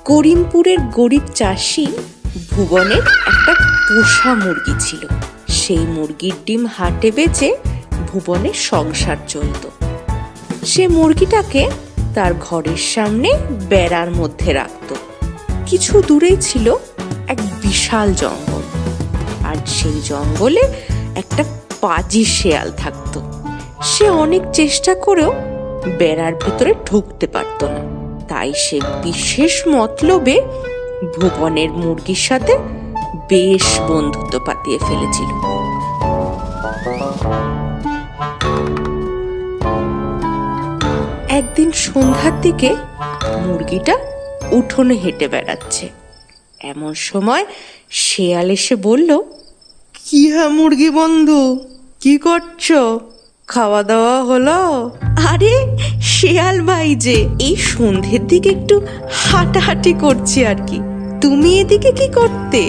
করিমপুরের গরিব চাষি ভুবনের একটা পোষা মুরগি ছিল। সেই মুরগির ডিম হাটে বেচে ভুবনের সংসার চলত। সে মুরগিটাকে তার ঘরের সামনে বেড়ার মধ্যে রাখত। কিছু দূরেই ছিল এক বিশাল জঙ্গল, আর সেই জঙ্গলে একটা পাজি শেয়াল থাকত। সে অনেক চেষ্টা করেও বেড়ার ভিতরে ঢুকতে পারত না। তাই সে বিশেষ মতলবে ভুবনের মুরগির সাথে বেশ বন্ধুত্ব পাতিয়ে ফেলেছিল। একদিন সন্ধ্যার দিকে মুরগিটা উঠোনে হেঁটে বেড়াচ্ছে। এমন সময় শেয়াল এসে বলল, কি হ্যাঁ মুরগি বন্ধু, কি করছো? খাওয়া দাওয়া হলো? আরে শেয়াল ভাই যে, এই সন্ধ্যের দিকে একটু হাঁটাহাঁটি করছি আর কি। তুমি এদিকে কি করতে?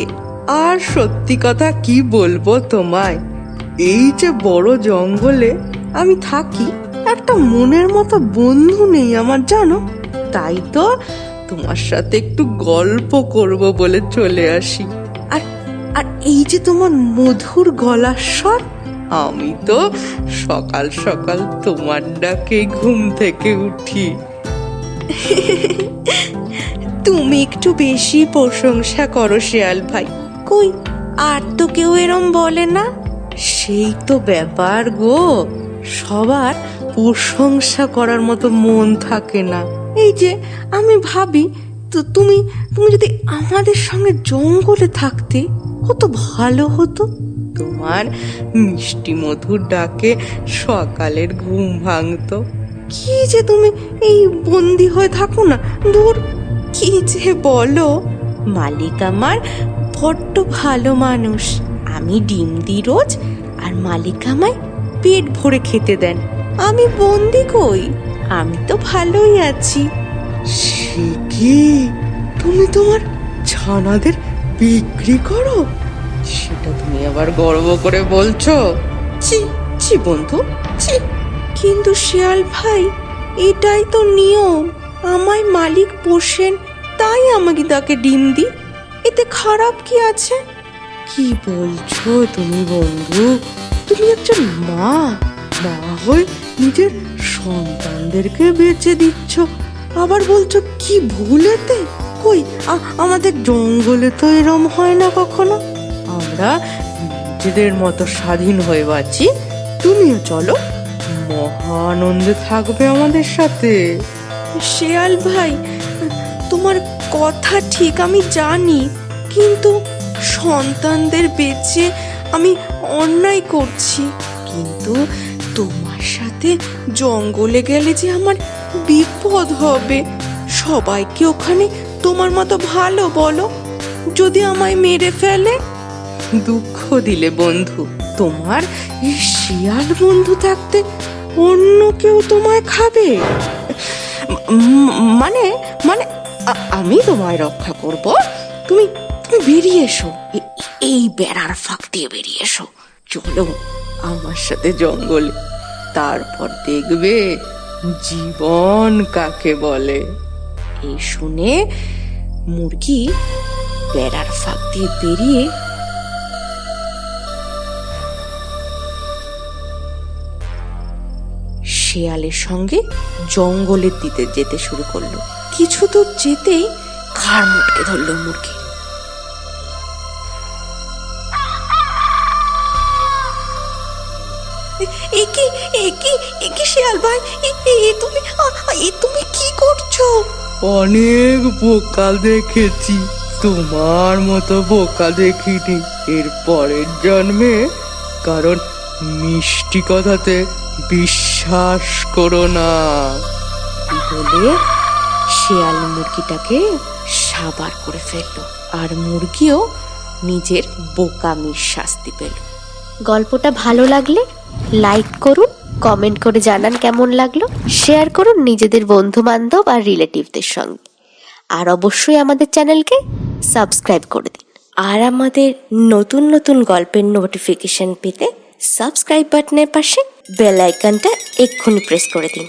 আর সত্যি কথা কি বলবো তোমায়, এই যে বড় জঙ্গলে আমি থাকি, একটা মনের মতো বন্ধু নেই আমার, জানো। তাই তো তোমার সাথে একটু গল্প করব বলে চলে আসি। আর আর এই যে তোমার মধুর গলার স্বর, আমি তো সকাল সকাল তোমার ডাকে ঘুম থেকে উঠি। তুমি একটু বেশি প্রশংসা করো শেয়াল ভাই। কই আর তো কেউ এরম বলে না। সেই তো ব্যাপার গো, সবার প্রশংসা করার মতো মন থাকে না। এই যে আমি ভাবি, তো তুমি যদি আমাদের সঙ্গে জঙ্গলে থাকতে কত ভালো হতো। তোমার মিষ্টি মধুর ডাকে সকালের ঘুম ভাঙতো। কি যে তুমি এই বন্দি হয়ে থাকো না, দূর। কি যে বলো, মালিক আমার বড্ড ভালো মানুষ। আমি ডিম দিই রোজ, আর মালিক আমায় পেট ভরে খেতে দেন। আমি বন্দি কই, আমি তো ভালোই আছি। সে কি, তুমি তোমার ছানাদের বিক্রি করো? সেটা তুমি আবার গর্ব করে বলছো? ছি ছি বন্ধু, ছি। কিন্তু শেয়াল ভাই, এটাই তো নিয়ম। আমায় মালিক পোষেন, তাই আমাকে তাকে ডিম দিই। এতে খারাপ কি আছে? কি বলছো তুমি বন্ধু? তুমি একজন মা হয়ে নিজের সন্তানদেরকে বেঁচে দিচ্ছ, আবার বলছো কি ভুলেতে? কই আমাদের জঙ্গলে তো এরম হয় না কখনো। আমরা নিজেদের মতো স্বাধীন হয়ে বাঁচি। তুমিও চলো, মহা আনন্দে থাকবে আমাদের সাথে। শেয়াল ভাই, তোমার কথা ঠিক, আমি জানি, কিন্তু সন্তানদের বেঁচে আমি অন্যায় করছি। কিন্তু তোমার সাথে জঙ্গলে গেলে যে আমার বিপদ হবে। সবাইকে ওখানে তোমার মতো ভালো বলো, যদি আমায় মেরে ফেলে? দুঃখ দিলে বন্ধু, তোমার এই শিয়াল বন্ধু থাকতে অন্য কেউ তোমায় খাবে? মানে মানে আমি তোমায় রক্ষা করব। তুমি বেরিয়ে এসো, এই বেড়ার ফাঁক দিয়ে বেরিয়ে এসো। চলো আমার সাথে জঙ্গলে, তারপর দেখবে জীবন কাকে বলে। এই শুনে মুরগি বেড়ার ফাঁক দিয়ে বেরিয়ে শেয়ালের সঙ্গে জঙ্গলের দিকে যেতে শুরু করলো। কিছু দূর যেতেই ঘাড় মুটকে ধরলো মুরগি। একি শেয়াল ভাই, তুমি কি করছো? অনেক বোকা দেখেছি, তোমার মতো বোকা দেখিনি এর পরের জন্মে। কারণ মিষ্টি কথাতে বিশ্বাস করো না। বলে শেয়াল মুরগিটাকে সাবার করে ফেললো, আর মুরগিও নিজের বোকামির শাস্তি পেল। গল্পটা ভালো লাগলে লাইক করুন, কমেন্ট করে জানান কেমন লাগলো, শেয়ার করুন নিজেদের বন্ধু বান্ধব আর রিলেটিভদের সঙ্গে, আর অবশ্যই আমাদের চ্যানেলকে সাবস্ক্রাইব করে দিন। আর আমাদের নতুন নতুন গল্পের নোটিফিকেশন পেতে সাবস্ক্রাইব বাটনের পাশে বেল আইকনটা এক্ষুনি প্রেস করে দিন।